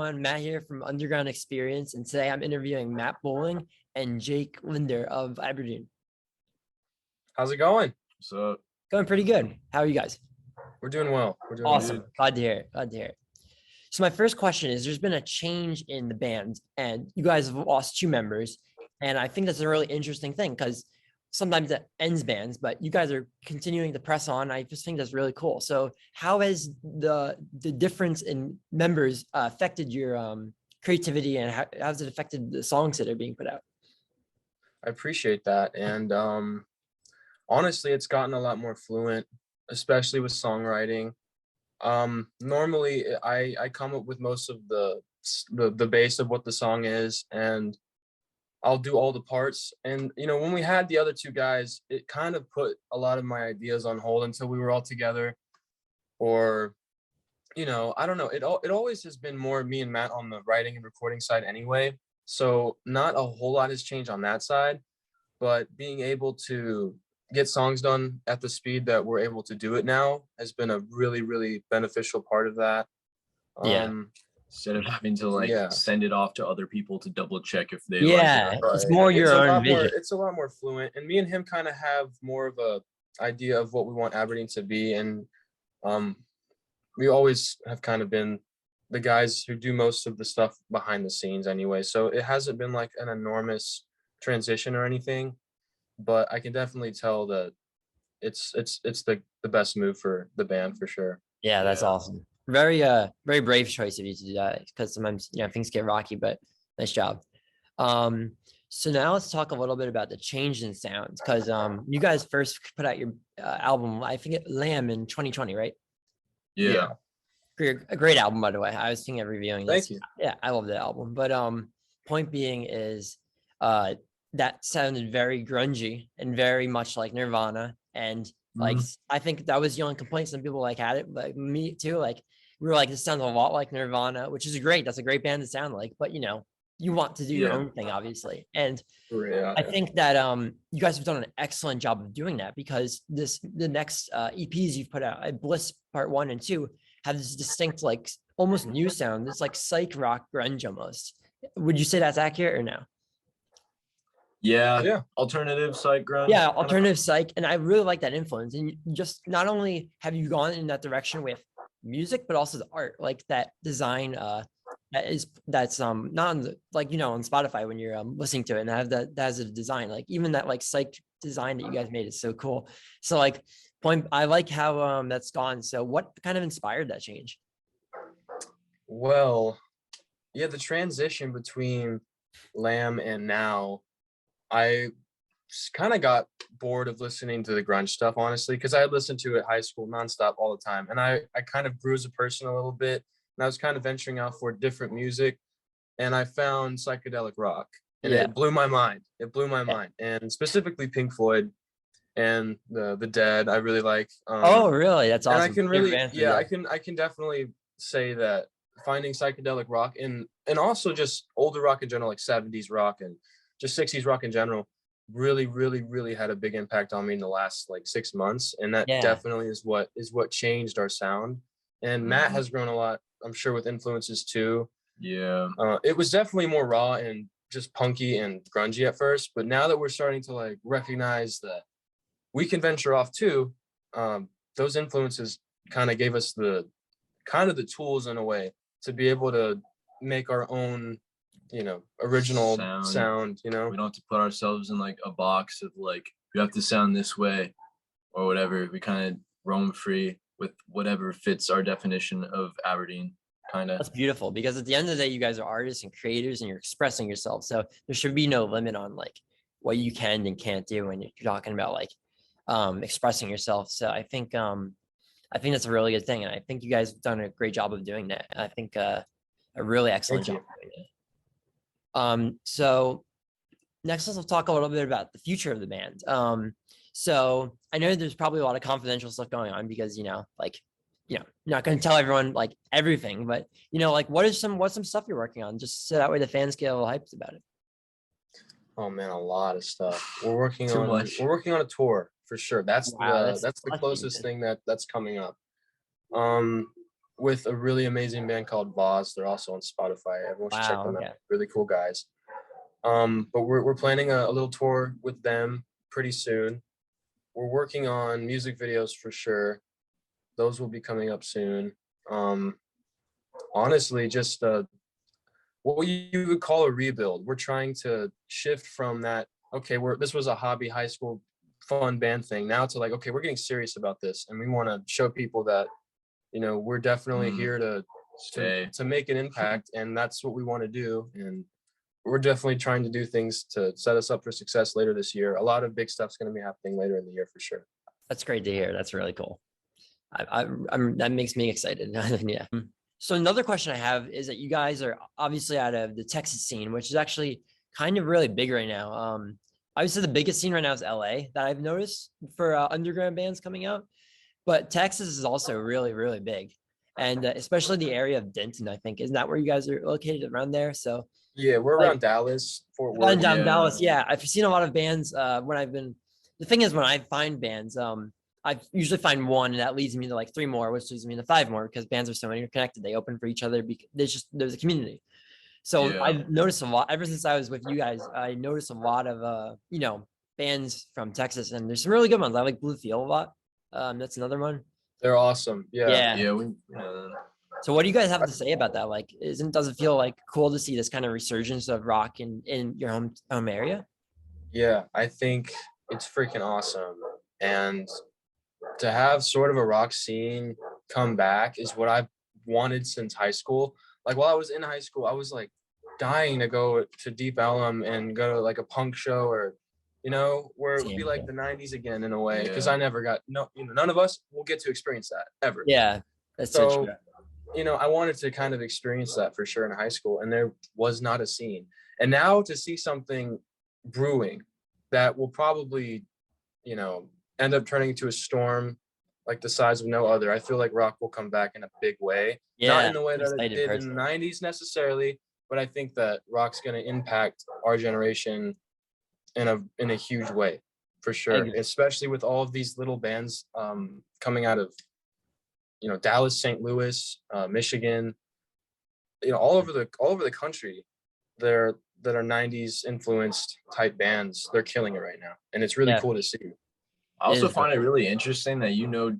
everyone? Matt here from Underground Experience, and today I'm interviewing Matt Bolling and Jake Linder of Aberdeen. How's it going? So Going pretty good. How are you guys? We're doing well. We're doing Awesome. good. Glad to hear it. Glad to hear it. So my first question is, there's been a change in the band, and you guys have lost two members, and I think that's a really interesting thing because sometimes that ends bands, but you guys are continuing to press on. I just think that's really cool. So how has the difference in members affected your creativity, and how has it affected the songs that are being put out? I appreciate that. And honestly, it's gotten a lot more fluent, especially with songwriting. Normally I come up with most of the base of what the song is, and I'll do all the parts. And when we had the other two guys, it kind of put a lot of my ideas on hold until we were all together. Or I don't know, it always has been more me and Matt on the writing and recording side anyway, so not a whole lot has changed on that side. But being able to get songs done at the speed that we're able to do it now has been a really, really beneficial part of that. Yeah. Instead of having to send it off to other people to double check if they Yeah, like it. it's more your own vision. It's a lot more fluent, and me and him kind of have more of a idea of what we want Aberdeen to be. And we always have kind of been the guys who do most of the stuff behind the scenes anyway, so it hasn't been like an enormous transition or anything, but I can definitely tell that it's the best move for the band for sure. Yeah, that's awesome. Very very brave choice of you to do that, because sometimes things get rocky, but nice job. So now let's talk a little bit about the change in sounds, because you guys first put out your album, I think Lamb, in 2020, right? Yeah. A great album, by the way. I was thinking of reviewing this. Thank you. Yeah, I love the album. But point being is that sounded very grungy and very much like Nirvana. And like I think that was the only complaint some people had it, like me too. Like we were like, this sounds a lot like Nirvana, which is great. That's a great band to sound like, but you want to do your own thing, obviously. And I think that you guys have done an excellent job of doing that, because the next EPs you've put out, Bliss Part 1 and 2, have this distinct, like almost new sound. It's like psych rock grunge almost. Would you say that's accurate or no? Yeah. Alternative psych grunge. Yeah, alternative psych. And I really like that influence. And just not only have you gone in that direction with music, but also the art, like that design that's not on the, on Spotify when you're listening to it, and that has a design, like even that like psych design that you guys made is so cool. So I like how that's gone. So what kind of inspired that change? Well, the transition between Lamb and now, I kind of got bored of listening to the grunge stuff, honestly, because I had listened to it high school nonstop all the time, and I kind of grew as a person a little bit, and I was kind of venturing out for different music, and I found psychedelic rock, and it blew my mind. And specifically Pink Floyd and the Dead, I really like. Oh, really? That's awesome. And I can really, I can definitely say that finding psychedelic rock and also just older rock in general, like 70s rock and just 60s rock in general, really, really, really had a big impact on me in the last 6 months. And that definitely is what changed our sound. And Matt has grown a lot, I'm sure, with influences too. Yeah. It was definitely more raw and just punky and grungy at first, but now that we're starting to recognize that we can venture off too, those influences kind of gave us the tools in a way to be able to make our own original sound. We don't have to put ourselves in a box of we have to sound this way or whatever. We kind of roam free with whatever fits our definition of Aberdeen, kind of. That's beautiful, because at the end of the day, you guys are artists and creators, and you're expressing yourself, so there should be no limit on what you can and can't do when you're talking about expressing yourself. So I think that's a really good thing, and I think you guys have done a great job of doing that. I think a really excellent job of doing that. So next, let's talk a little bit about the future of the band. So I know there's probably a lot of confidential stuff going on, because you're not going to tell everyone everything, but what's some stuff you're working on, just so that way the fans get a little hyped about it. Oh man, a lot of stuff. We're working on a tour for sure. That's the closest thing that's coming up. with a really amazing band called Boz. They're also on Spotify. Everyone should check Wow. them Okay. out. Really cool guys. But we're planning a little tour with them pretty soon. We're working on music videos for sure. Those will be coming up soon. Honestly, just what you would call a rebuild. We're trying to shift from that, okay, this was a hobby high school fun band thing, now to like, okay, we're getting serious about this, and we want to show people that, you know, we're definitely here to make an impact, and that's what we want to do. And we're definitely trying to do things to set us up for success later this year. A lot of big stuff's going to be happening later in the year for sure. That's great to hear. That's really cool. That makes me excited. Yeah. So another question I have is that you guys are obviously out of the Texas scene, which is actually kind of really big right now. Obviously the biggest scene right now is LA that I've noticed for underground bands coming out, but Texas is also really, really big. And especially the area of Denton, I think, isn't that where you guys are located, around there? So Yeah, we're like around Dallas, Fort down Worth. Dallas, yeah. I've seen a lot of bands when I've been. The thing is, when I find bands, I usually find one, and that leads me to like 3 more, which leads me to 5 more, because bands are so interconnected. They open for each other because there's a community. So Yeah. I've noticed a lot ever since I was with you guys. I noticed a lot of bands from Texas, and there's some really good ones. I like Blue Field a lot. That's another one. They're awesome. Yeah. Yeah. So what do you guys have to say about that? Like, does it feel like cool to see this kind of resurgence of rock in your home area? Yeah, I think it's freaking awesome. And to have sort of a rock scene come back is what I've wanted since high school. Like while I was in high school, I was like dying to go to Deep Ellum and go to like a punk show, or, you know, where it would be like the 90s again in a way. Because I never got, none of us will get to experience that ever. Yeah, that's so true. You know, I wanted to kind of experience that for sure in high school, and there was not a scene. And now to see something brewing that will probably, you know, end up turning into a storm like the size of no other. I feel like rock will come back in a big way. Yeah, not in the way that it did personally in the 90s necessarily, but I think that rock's going to impact our generation in a huge way for sure, especially with all of these little bands coming out of, you know, Dallas, St. Louis, Michigan, you know, all over the country. That are 90s influenced type bands. They're killing it right now, and it's really cool to see. I also find it really interesting that you know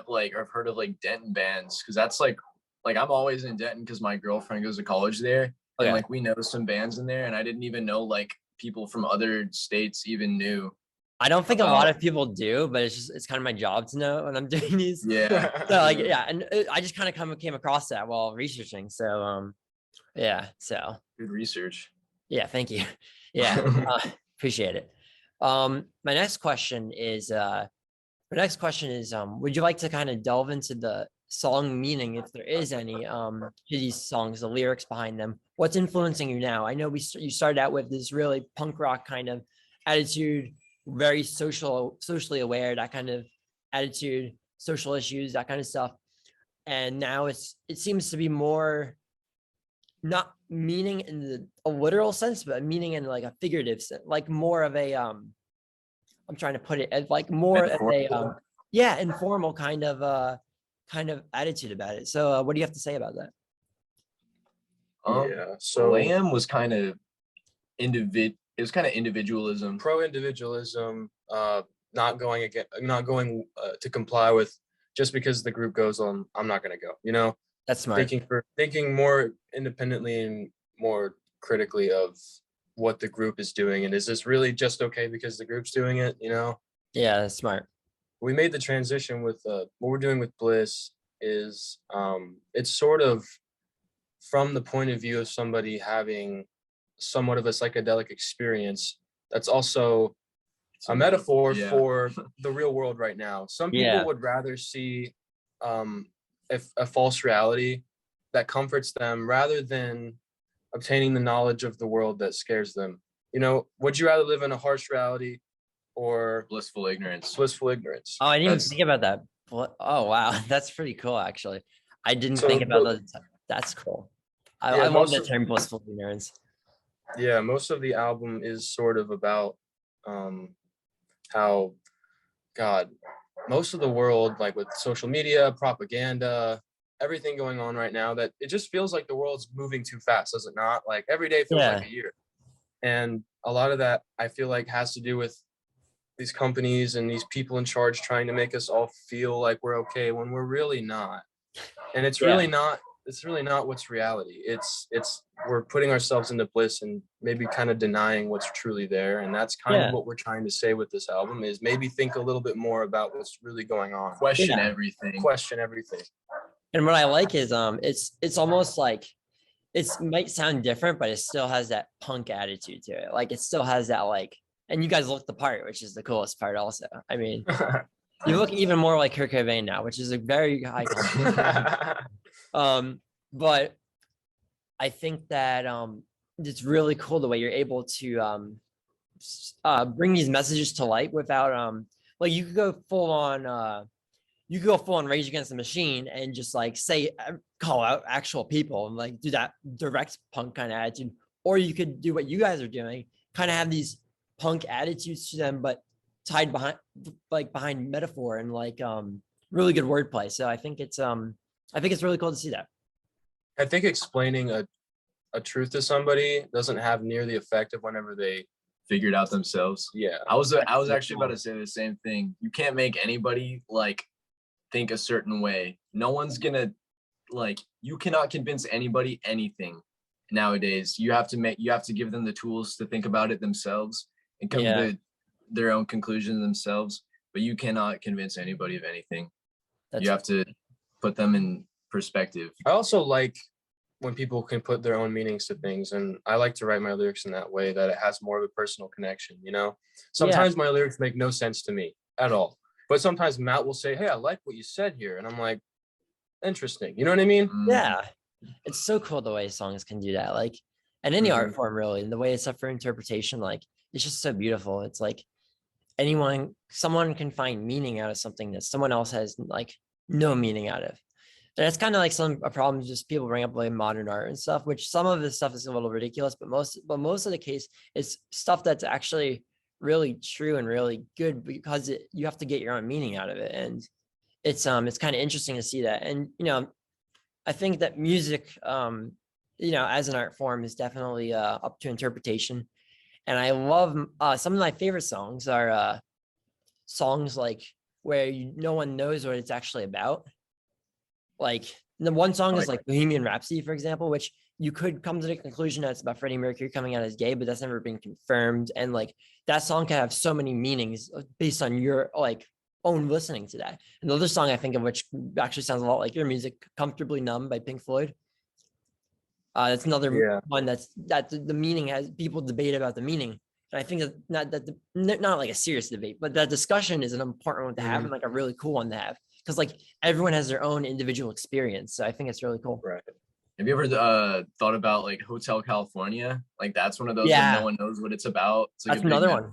like I've heard of like Denton bands, because that's like I'm always in Denton because my girlfriend goes to college there, and like we know some bands in there, and I didn't even know like people from other states even knew. I don't think a lot of people do, but it's kind of my job to know when I'm doing these. Yeah. So like and I just kind of came across that while researching. So so good research. Yeah, thank you. Yeah, appreciate it. My next question is would you like to kind of delve into the song meaning, if there is any, to these songs, the lyrics behind them? What's influencing you now? I know you started out with this really punk rock kind of attitude, very socially aware, that kind of attitude, social issues, that kind of stuff. And now it seems to be more not meaning in a literal sense, but meaning in like a figurative sense, like more of a I'm trying to put it as like more of a informal kind of attitude about it. So what do you have to say about that? So Lamb was kind of it was kind of individualism, pro individualism, not going to comply with, just because the group goes on, I'm not going to go, you know. That's smart. Thinking more independently and more critically of what the group is doing, and is this really just okay because the group's doing it, you know? Yeah, that's smart. We made the transition with what we're doing with Bliss is it's sort of from the point of view of somebody having somewhat of a psychedelic experience. That's also a metaphor for the real world right now. Some people would rather see a false reality that comforts them rather than obtaining the knowledge of the world that scares them. You know, would you rather live in a harsh reality or blissful ignorance? Blissful ignorance. Oh, I didn't even think about that. Oh, wow. That's pretty cool, actually. I didn't think about that. That's cool. I love the term blissful ignorance. Yeah, most of the album is sort of about how, God, most of the world, like with social media, propaganda, everything going on right now that it just feels like the world's moving too fast, does it not? Like every day feels Yeah. like a year. And a lot of that I feel like has to do with these companies and these people in charge trying to make us all feel like we're okay when we're really not. And it's really not, it's really not what's reality. It's we're putting ourselves into bliss and maybe kind of denying what's truly there. And that's kind of what we're trying to say with this album, is maybe think a little bit more about what's really going on. Question everything. Question everything. And what I like is it's almost like it might sound different, but it still has that punk attitude to it. Like it still has that like, and you guys look the part, which is the coolest part also. I mean, you look even more like Kurt Cobain now, which is a very high compliment. But I think that it's really cool the way you're able to bring these messages to light without like you could go full on Rage Against the Machine and just like say call out actual people and like do that direct punk kind of attitude, or you could do what you guys are doing, kind of have these punk attitudes to them, but tied behind metaphor and like really good wordplay. So I think it's really cool to see that. I think explaining a truth to somebody doesn't have near the effect of whenever they figure it out themselves. Yeah. I was actually about to say the same thing. You can't make anybody like think a certain way. No one's gonna like, you cannot convince anybody anything nowadays. You have to give them the tools to think about it themselves and come to their own conclusion themselves. But you cannot convince anybody of anything. You have to put them in perspective. I also like when people can put their own meanings to things, and I like to write my lyrics in that way, that it has more of a personal connection, you know? Sometimes my lyrics make no sense to me at all. But sometimes Matt will say, hey, I like what you said here. And I'm like, interesting. You know what I mean? Yeah. It's so cool the way songs can do that. Like, and any art form really, and the way it's up for interpretation, like it's just so beautiful. It's like someone can find meaning out of something that someone else has like no meaning out of. And that's kind of like a problem just people bring up like modern art and stuff, which some of this stuff is a little ridiculous, but most of the case it's stuff that's actually really true and really good because you have to get your own meaning out of it. And it's kind of interesting to see that. And, you know, I think that music, you know, as an art form is definitely up to interpretation. And I love some of my favorite songs are songs like where no one knows what it's actually about. Like the one song is like Bohemian Rhapsody, for example, which you could come to the conclusion that it's about Freddie Mercury coming out as gay, but that's never been confirmed. And like that song can have so many meanings based on your like own listening to that. Another song I think of which actually sounds a lot like your music, Comfortably Numb by Pink Floyd. That's another one that the meaning has people debate about the meaning. And I think that not like a serious debate, but that discussion is an important one to have and like a really cool one to have. Because like everyone has their own individual experience. So I think it's really cool. Right. Have you ever thought about like Hotel California? Like that's one of those that no one knows what it's about. It's like that's another one.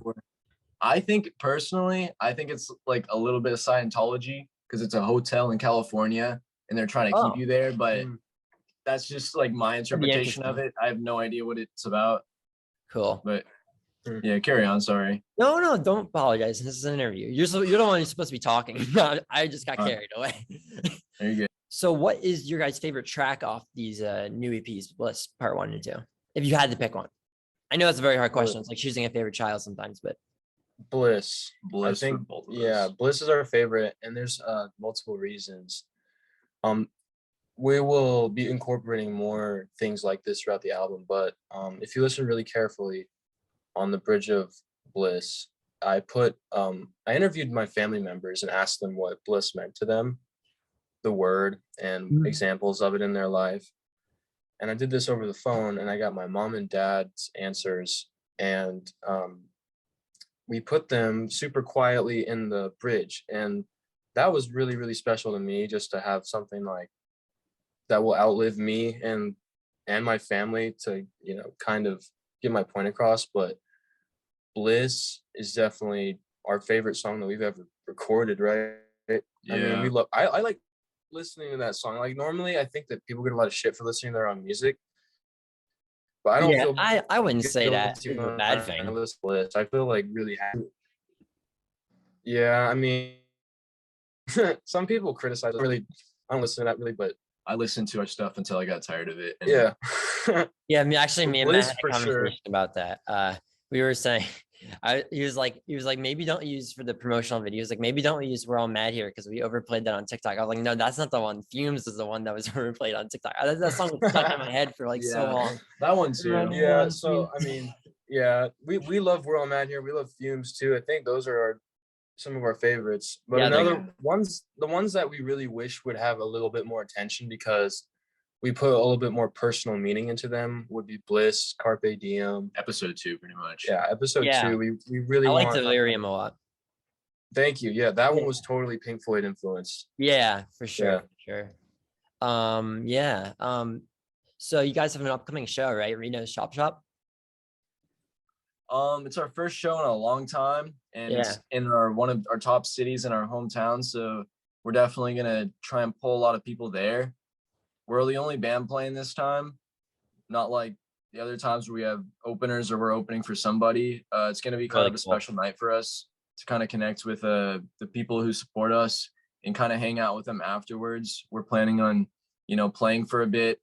I think personally, it's like a little bit of Scientology because it's a hotel in California and they're trying to keep you there. But that's just like my interpretation of it. I have no idea what it's about. Cool. But yeah, carry on. Sorry. No, don't apologize. This is an interview. You're the one who's supposed to be talking. I just got carried away. There you go. So what is your guys' favorite track off these new EPs, Bliss Part 1 and 2? If you had to pick one. I know it's a very hard question. It's like choosing a favorite child sometimes, but Bliss. I think, Bliss is our favorite, and there's multiple reasons. We will be incorporating more things like this throughout the album, but if you listen really carefully, on the bridge of Bliss, I interviewed my family members and asked them what bliss meant to them, the word and examples of it in their life. And I did this over the phone, and I got my mom and dad's answers, and we put them super quietly in the bridge. And that was really, really special to me, just to have something like that will outlive me and my family to, you know, kind of get my point across. But Bliss is definitely our favorite song that we've ever recorded, right? Yeah. I mean, I like listening to that song. Like normally I think that people get a lot of shit for listening to their own music, but I don't feel I wouldn't say that is a bad thing. Bliss. I feel like really happy. Yeah, I mean some people criticize it. Really, I don't listen to that really, but I listened to our stuff until I got tired of it. And Yeah. Yeah, actually, me and Matt Bliss had a for sure. conversation about that. We were saying, he was like, maybe don't use for the promotional videos. Like, maybe don't use "We're All Mad Here" because we overplayed that on TikTok. I was like, no, that's not the one. Fumes is the one that was overplayed on TikTok. That song was stuck in my head for like so Yeah, long. that one too. Yeah. So I mean, yeah, we love "We're All Mad Here." We love "Fumes" too. I think those are some of our favorites. But Yeah, the ones that we really wish would have a little bit more attention because we put a little bit more personal meaning into them would be "Bliss," "Carpe Diem." Episode 2, pretty much. Yeah, episode Yeah. 2. We really I like want. Delirium a lot. Thank you. Yeah, that one was totally Pink Floyd influenced. Yeah, for sure. Yeah. For sure. Yeah. So you guys have an upcoming show, right? Reno's Chop Shop. It's our first show in a long time, and Yeah. it's in one of our top cities in our hometown. So we're definitely gonna try and pull a lot of people there. We're the only band playing this time, not like the other times where we have openers or we're opening for somebody. It's gonna be kind Really of a cool. special night for us to kind of connect with the people who support us and kind of hang out with them afterwards. We're planning on, playing for a bit.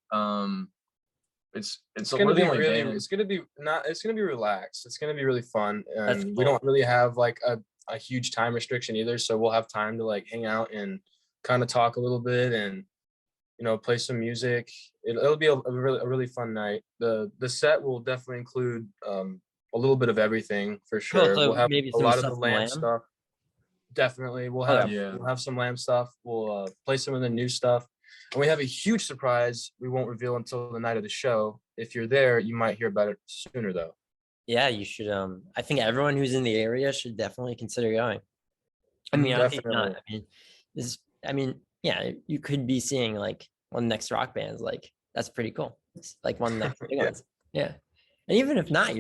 It's gonna be really it's gonna be relaxed. It's gonna be really fun, and cool. we don't really have like a huge time restriction either, so we'll have time to like hang out and kind of talk a little bit and play some music. It'll be a really fun night. The set will definitely include a little bit of everything for sure. So we'll have maybe a some lot of the stuff from Lamb Lamb? stuff. Definitely, we'll have some Lamb stuff. We'll play some of the new stuff. And we have a huge surprise we won't reveal until the night of the show. If you're there, you might hear about it sooner though. Yeah, you should. I think everyone who's in the area should definitely consider going. I mean, I think not. I mean, yeah, you could be seeing like one of the next rock bands. Like that's pretty cool. It's like one of the next big ones. Yeah, and even if not,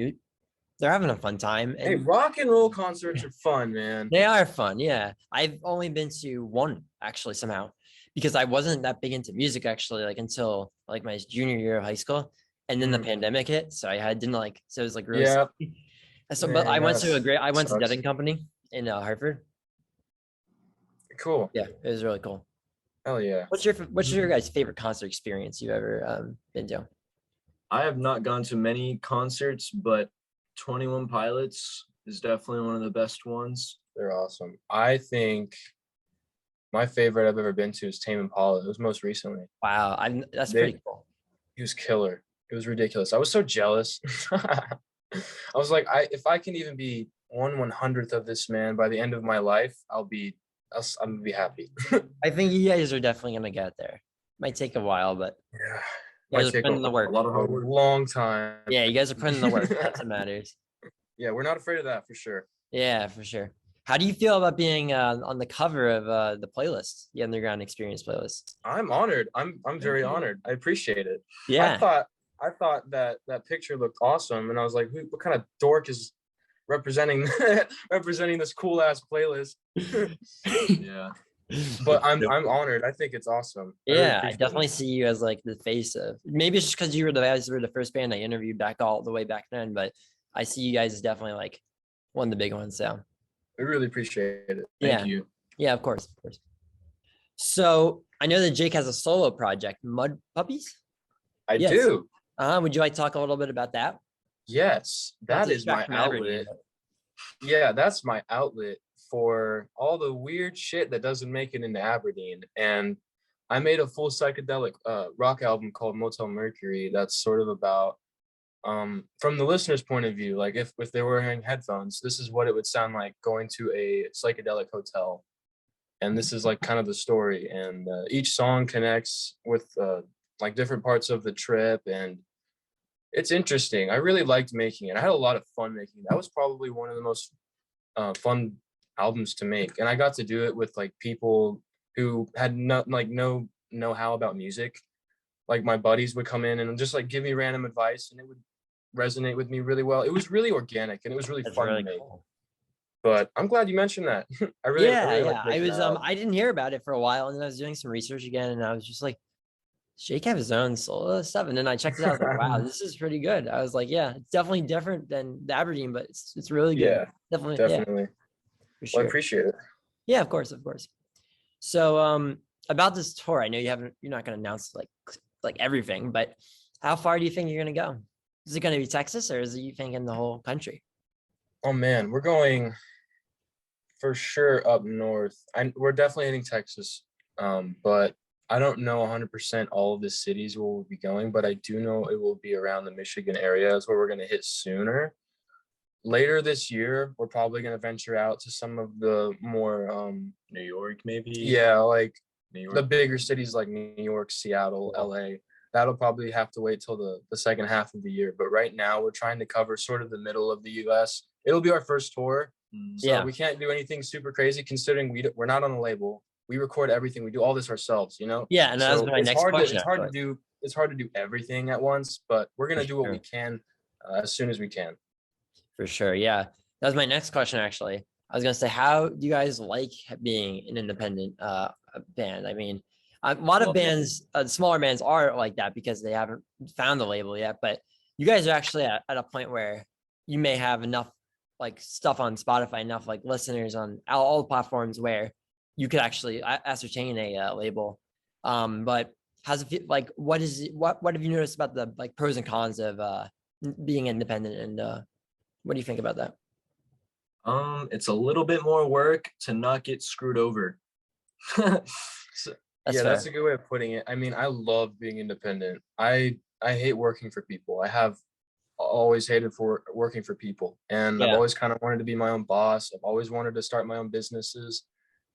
they're having a fun time. And hey, rock and roll concerts are fun, man. They are fun. Yeah, I've only been to one actually somehow, because I wasn't that big into music actually, like until like my junior year of high school, and then the pandemic hit, so didn't like. So it was like really. Yeah. So, but I went to Dead and Company in Hartford. Cool. Yeah, it was really cool. Hell yeah. What's your guys' favorite concert experience you've ever been to? I have not gone to many concerts, but 21 Pilots is definitely one of the best ones. They're awesome. I think my favorite I've ever been to is Tame Impala. It was most recently. Wow, that's pretty cool. He was killer. It was ridiculous. I was so jealous. I was like, if I can even be 1/100th of this man by the end of my life, I'm gonna be happy. I think you guys are definitely gonna get there. Might take a while, but yeah, you guys are putting in the work. A lot of hard work. Long time. Yeah, you guys are putting in the work. That's what matters. Yeah, we're not afraid of that for sure. Yeah, for sure. How do you feel about being on the cover of the playlist, the Underground Experience playlist? I'm honored. I'm very honored. I appreciate it. Yeah. I thought that picture looked awesome, and I was like, what kind of dork is representing this cool ass playlist? Yeah. But I'm honored. I think it's awesome. Yeah, I definitely see you as like the face of. Maybe it's just because you were the first band I interviewed all the way back then, but I see you guys as definitely like one of the big ones. So we really appreciate it. Thank you. Yeah, of course. So I know that Jake has a solo project, Mud Puppies. I do. Would you like to talk a little bit about that? Yes, that is my outlet. Yeah, that's my outlet for all the weird shit that doesn't make it into Aberdeen. And I made a full psychedelic rock album called Motel Mercury that's sort of about, from the listener's point of view, like if they were wearing headphones, this is what it would sound like going to a psychedelic hotel. And this is like kind of the story. And each song connects with like different parts of the trip, and it's interesting. I really liked making it. I had a lot of fun making it. That was probably one of the most fun albums to make, and I got to do it with like people who had no know-how about music. Like my buddies would come in and just like give me random advice, and it would resonate with me really well. It was really organic, and it was really fun to make. Cool. But I'm glad you mentioned that. I really I didn't hear about it for a while, and then I was doing some research again, and I was just like, Jake have his own solo stuff, and then I checked it out. I was like, wow, this is pretty good. I was like, yeah, it's definitely different than the Aberdeen, but it's really good. Yeah, definitely. Yeah, for sure. Well, I appreciate it. Yeah, of course. So about this tour, I know you're not going to announce like everything, but how far do you think you're going to go? Is it going to be Texas, or is it, you think, in the whole country? Oh man, we're going for sure up north. We're definitely hitting Texas, but I don't know 100% all of the cities where we'll be going, but I do know it will be around the Michigan area is where we're going to hit sooner. Later this year, we're probably going to venture out to some of the more New York, maybe. Yeah, like New York. the bigger cities like New York, Seattle, LA. That'll probably have to wait till the second half of the year. But right now, we're trying to cover sort of the middle of the US. It'll be our first tour. So we can't do anything super crazy considering we're not on a label. We record everything. We do all this ourselves, you know? Yeah, and that was my next question. It's hard to do everything at once, but we're going to do what we can as soon as we can. For sure. Yeah. That was my next question, actually. I was going to say, how do you guys like being an independent band? I mean, a lot of bands, smaller bands are like that because they haven't found the label yet, but you guys are actually at a point where you may have enough like stuff on Spotify, enough like listeners on all the platforms where you could actually ascertain a label. But how's it feel, like, what have you noticed about the like pros and cons of being independent, and what do you think about that? It's a little bit more work to not get screwed over. That's a good way of putting it. I mean, I love being independent. I hate working for people. I have always hated for working for people, and I've always kind of wanted to be my own boss. I've always wanted to start my own businesses,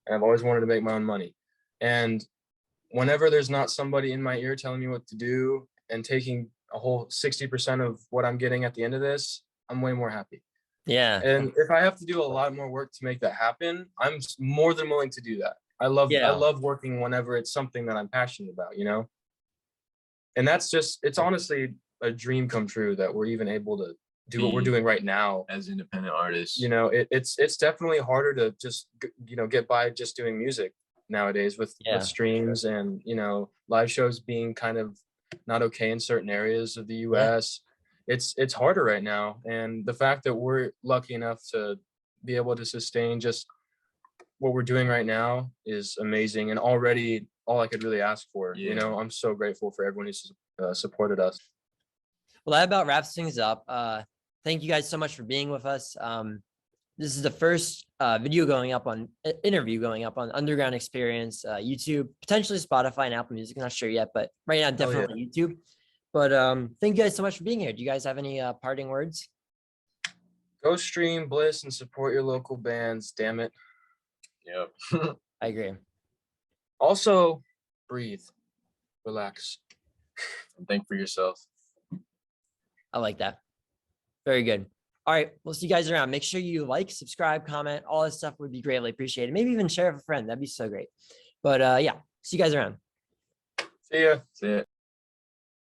and I've always wanted to make my own money. And whenever there's not somebody in my ear telling me what to do and taking a whole 60% of what I'm getting at the end of this, I'm way more happy. Yeah. And if I have to do a lot more work to make that happen, I'm more than willing to do that. I love working whenever it's something that I'm passionate about, you know? And it's honestly a dream come true that we're even able to do what we're doing right now as independent artists. You know, it's definitely harder to just, you know, get by just doing music nowadays with streams and, you know, live shows being kind of not okay in certain areas of the US. It's harder right now. And the fact that we're lucky enough to be able to sustain just what we're doing right now is amazing, and already all I could really ask for. You know, I'm so grateful for everyone who's supported us. Well, that about wraps things up. Thank you guys so much for being with us. This is the first interview going up on Underground Experience, YouTube, potentially Spotify and Apple Music. I'm not sure yet, but right now definitely YouTube. But thank you guys so much for being here. Do you guys have any parting words? Go stream Bliss and support your local bands. Damn it. Yep. I agree. Also, breathe, relax, and think for yourself. I like that. Very good. All right, we'll see you guys around. Make sure you like, subscribe, comment. All this stuff would be greatly appreciated. Maybe even share with a friend. That'd be so great. But yeah, see you guys around. See ya. See ya.